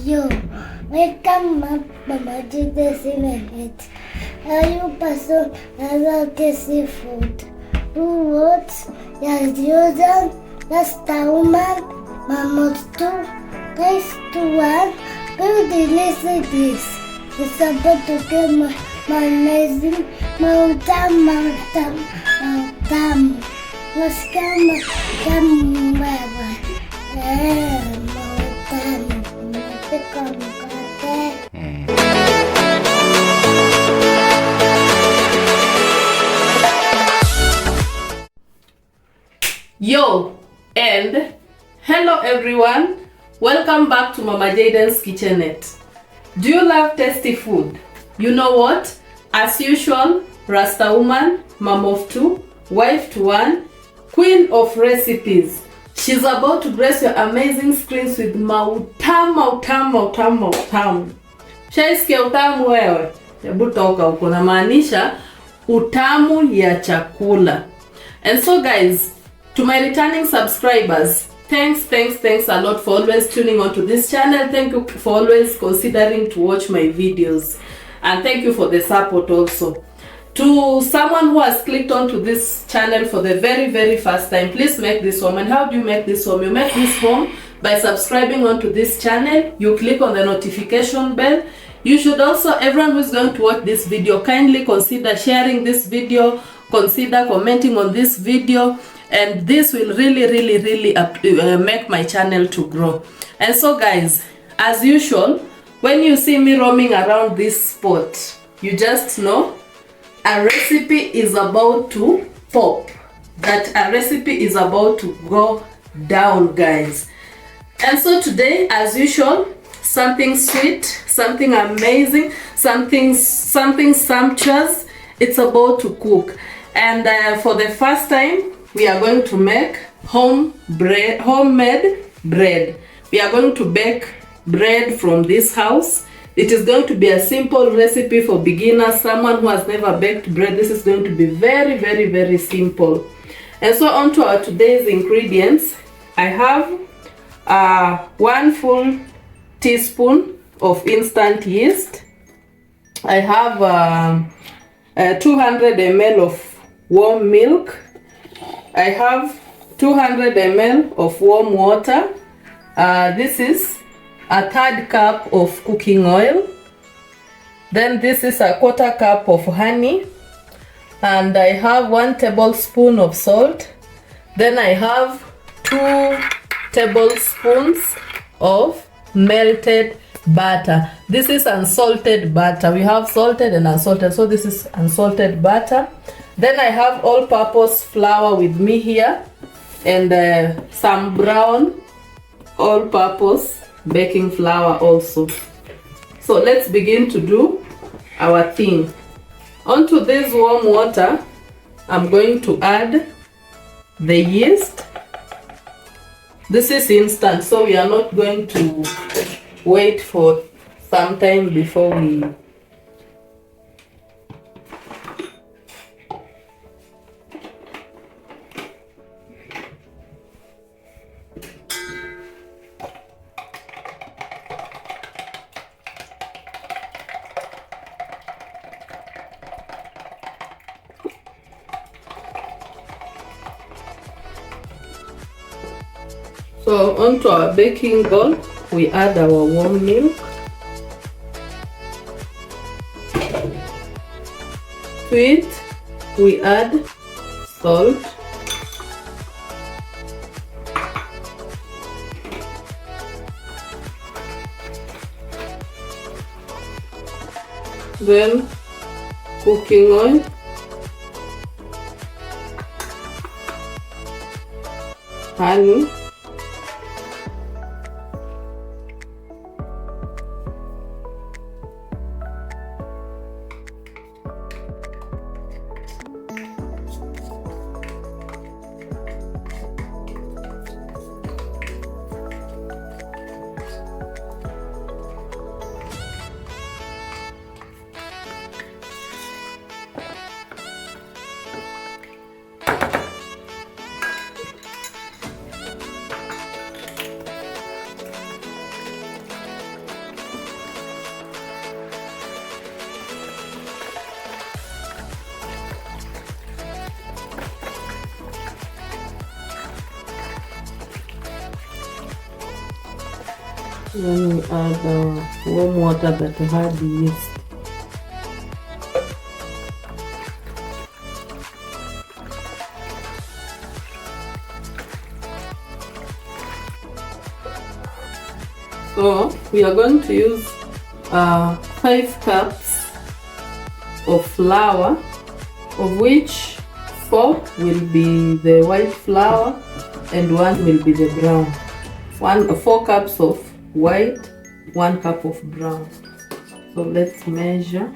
Yo, welcome up Mama Judas in it. Are you person I love tasty food? Who wants? Yes, Jordan, that's the woman, Mama 2, guys 2 1. Go listen this. It's about to get my amazing mountain. Let's come wherever. Mountain. Mkate. Yo and hello everyone, welcome back to Mama Jaden's Kitchenette. Do you love tasty food? You know what? As usual, Rasta woman, mom of 2, wife to 1, queen of recipes. She's about to grace your amazing screens with mautamu. Shaisikia utamu wewe? Hebu toka huko, namaanisha utamu ya chakula. And so guys, to my returning subscribers, thanks a lot for always tuning onto this channel. Thank you for always considering to watch my videos, and thank you for the support also. To someone who has clicked onto this channel for the very first time, please make this home. And how do you make this home? You make this home by subscribing onto this channel. You click on the notification bell. You should also, everyone who is going to watch this video, kindly consider sharing this video, consider commenting on this video, and this will really make my channel to grow. And so guys, as usual, when you see me roaming around this spot, you just know a recipe is about to pop, that a recipe is about to go down, guys. And so today, as usual, something sweet, something amazing, something sumptuous, it's about to cook. And for the first time, we are going to make homemade bread. We are going to bake bread from this house. It is going to be a simple recipe for beginners, someone who has never baked bread. This is going to be very simple. And so on to our today's ingredients. I have 1 full teaspoon of instant yeast. I have 200 ml of warm milk. I have 200 ml of warm water. This is a 1/3 cup of cooking oil. Then this is a 1/4 cup of honey. And I have 1 tablespoon of salt. Then I have 2 tablespoons of melted butter. This is unsalted butter. We have salted and unsalted, so this is unsalted butter. Then I have all-purpose flour with me here, and some brown all-purpose baking flour also. So let's begin to do our thing. Onto this warm water, I'm going to add the yeast. This is instant, so we are not going to wait for some time before we So onto our baking bowl, we add our warm milk. To it, we add salt. Then cooking oil. Honey. Then we add warm water that had yeast. So we are going to use 5 cups of flour, of which 4 will be the white flour and 1 will be the brown. 4 cups of white, 1 cup of brown. So let's measure.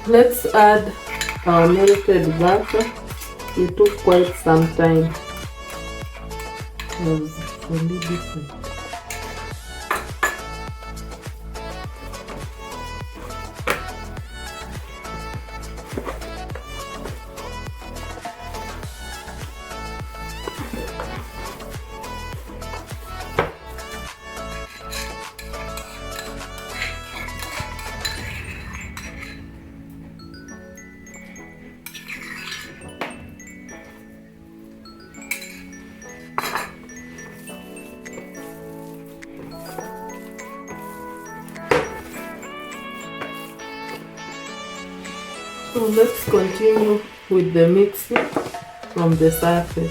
Let's add our melted butter. It took quite some time. It was really different. So let's continue with the mixing from the surface.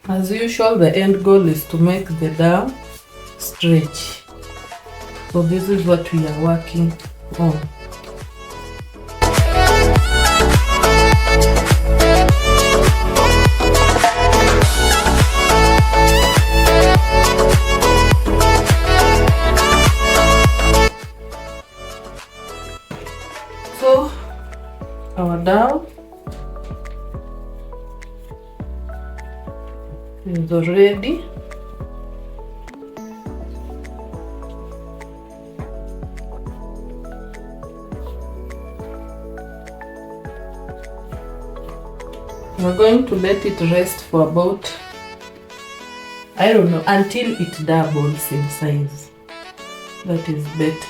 As usual, the end goal is to make the dough stretch. So this is what we are working on. So our dough is already we're going to let it rest for about, I don't know, until it doubles in size. That is better.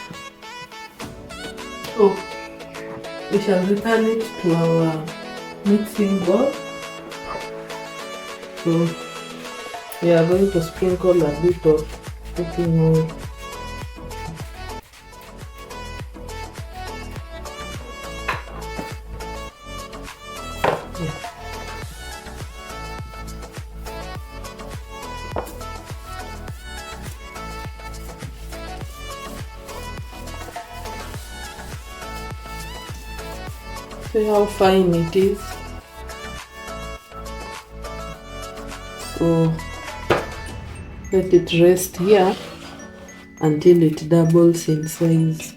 So we shall return it to our mixing bowl. So we are going to sprinkle a bit of cooking oil. See how fine it is. So let it rest here until it doubles in size.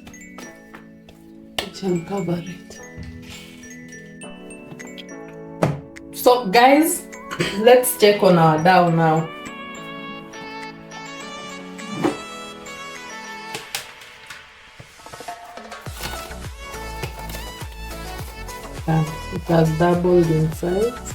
I shall cover it. So So guys, let's check on our dough now. It has doubled in size.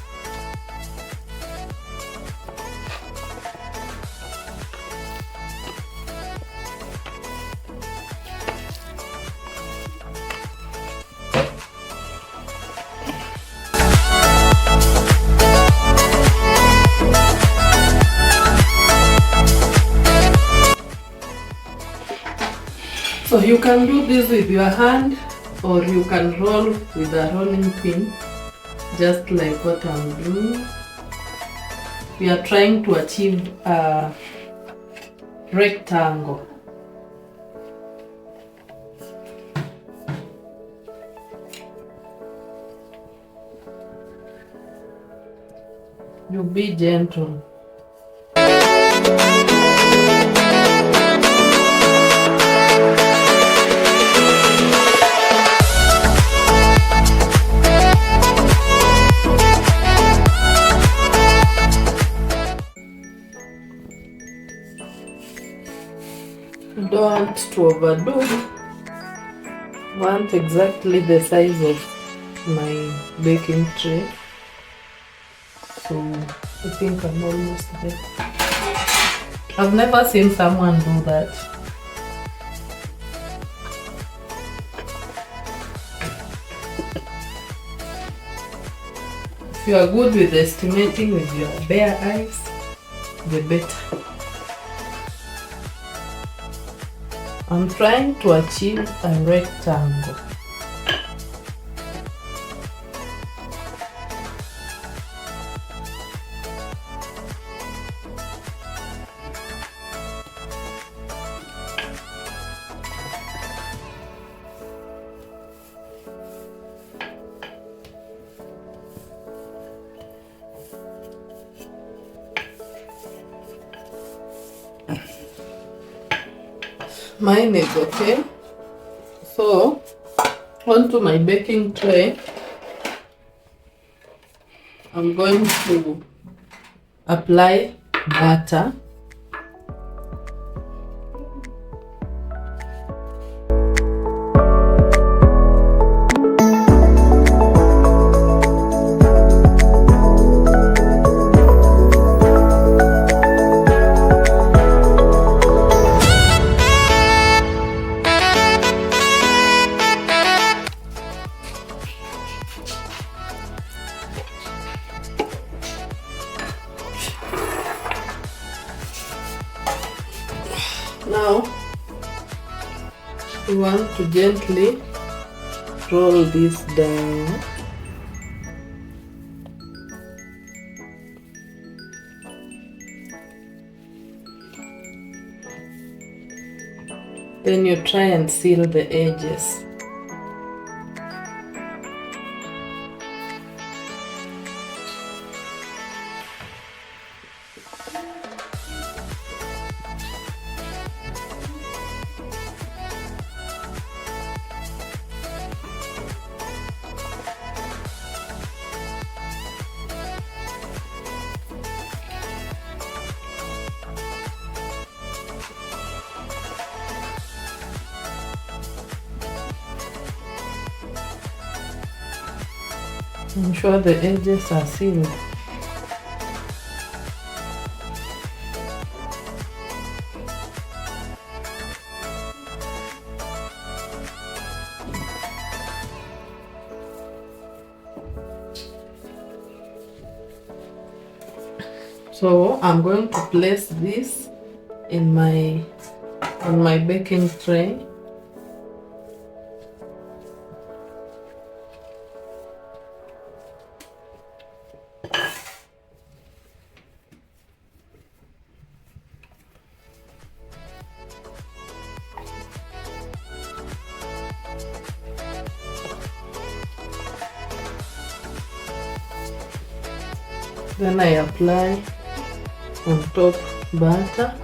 So you can do this with your hand, or you can roll with a rolling pin, just like what I'm doing. We are trying to achieve a rectangle. You be gentle. Don't to overdo. Want exactly the size of my baking tray. So I think I'm almost there. I've never seen someone do that. If you are good with estimating with your bare eyes, the better. I'm trying to achieve a rectangle. Mine is okay. So onto my baking tray, I'm going to apply butter. Now we want to gently roll this down. Then you try and seal the edges. Ensure the edges are sealed. So I'm going to place this on my baking tray. Then I apply on top butter.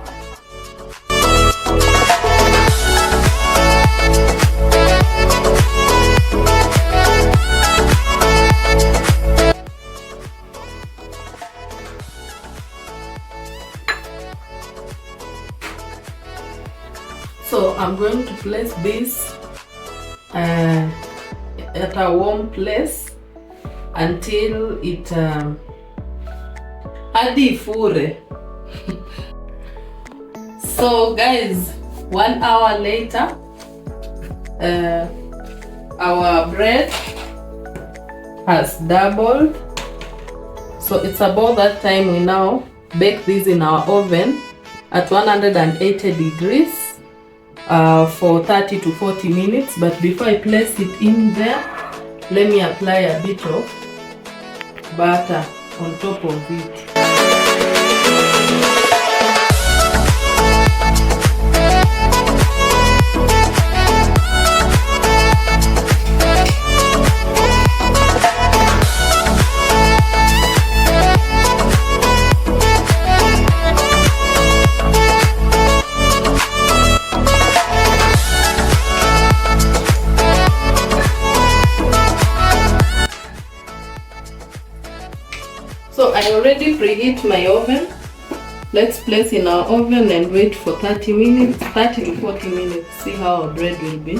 So I'm going to place this at a warm place until it hadi ifure. So guys, 1 hour later, our bread has doubled. So it's about that time we now bake this in our oven at 180 degrees for 30 to 40 minutes. But before I place it in there, let me apply a bit of butter on top of it. So I already preheat my oven. Let's place in our oven and wait for 30 minutes, 30 to 40 minutes. See how our bread will be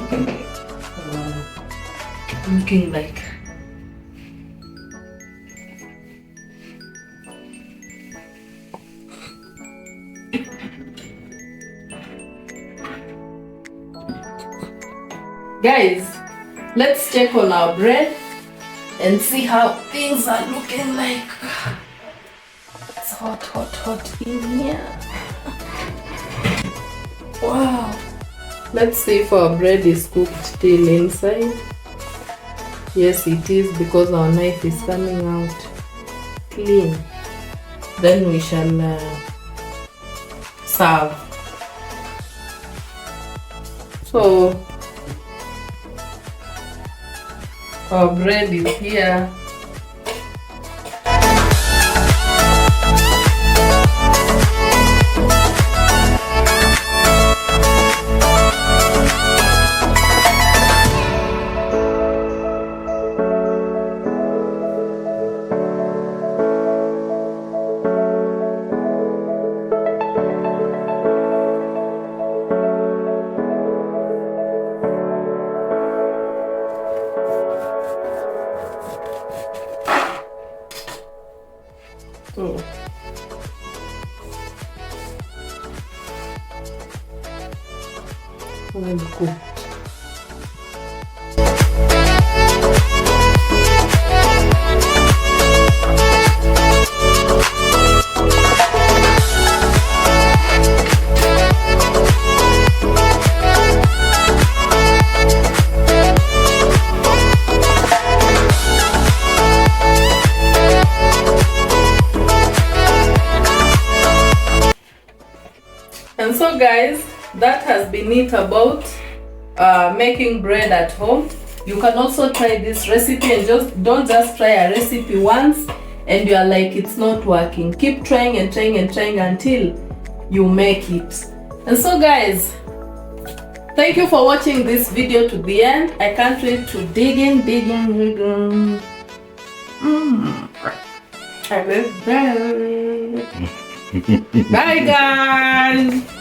looking like. Guys, let's check on our bread and see how things are looking like. It's hot, hot, hot in here. Wow. Let's see if our bread is cooked still inside. Yes, it is, because our knife is coming out clean. Then we shall serve. So our bread is here. So well cooked. And so guys, that has been it about making bread at home. You can also try this recipe, and don't just try a recipe once and you are like it's not working. Keep trying and trying and trying until you make it. And so guys, thank you for watching this video to the end. I can't wait to dig in. I love that. Bye guys.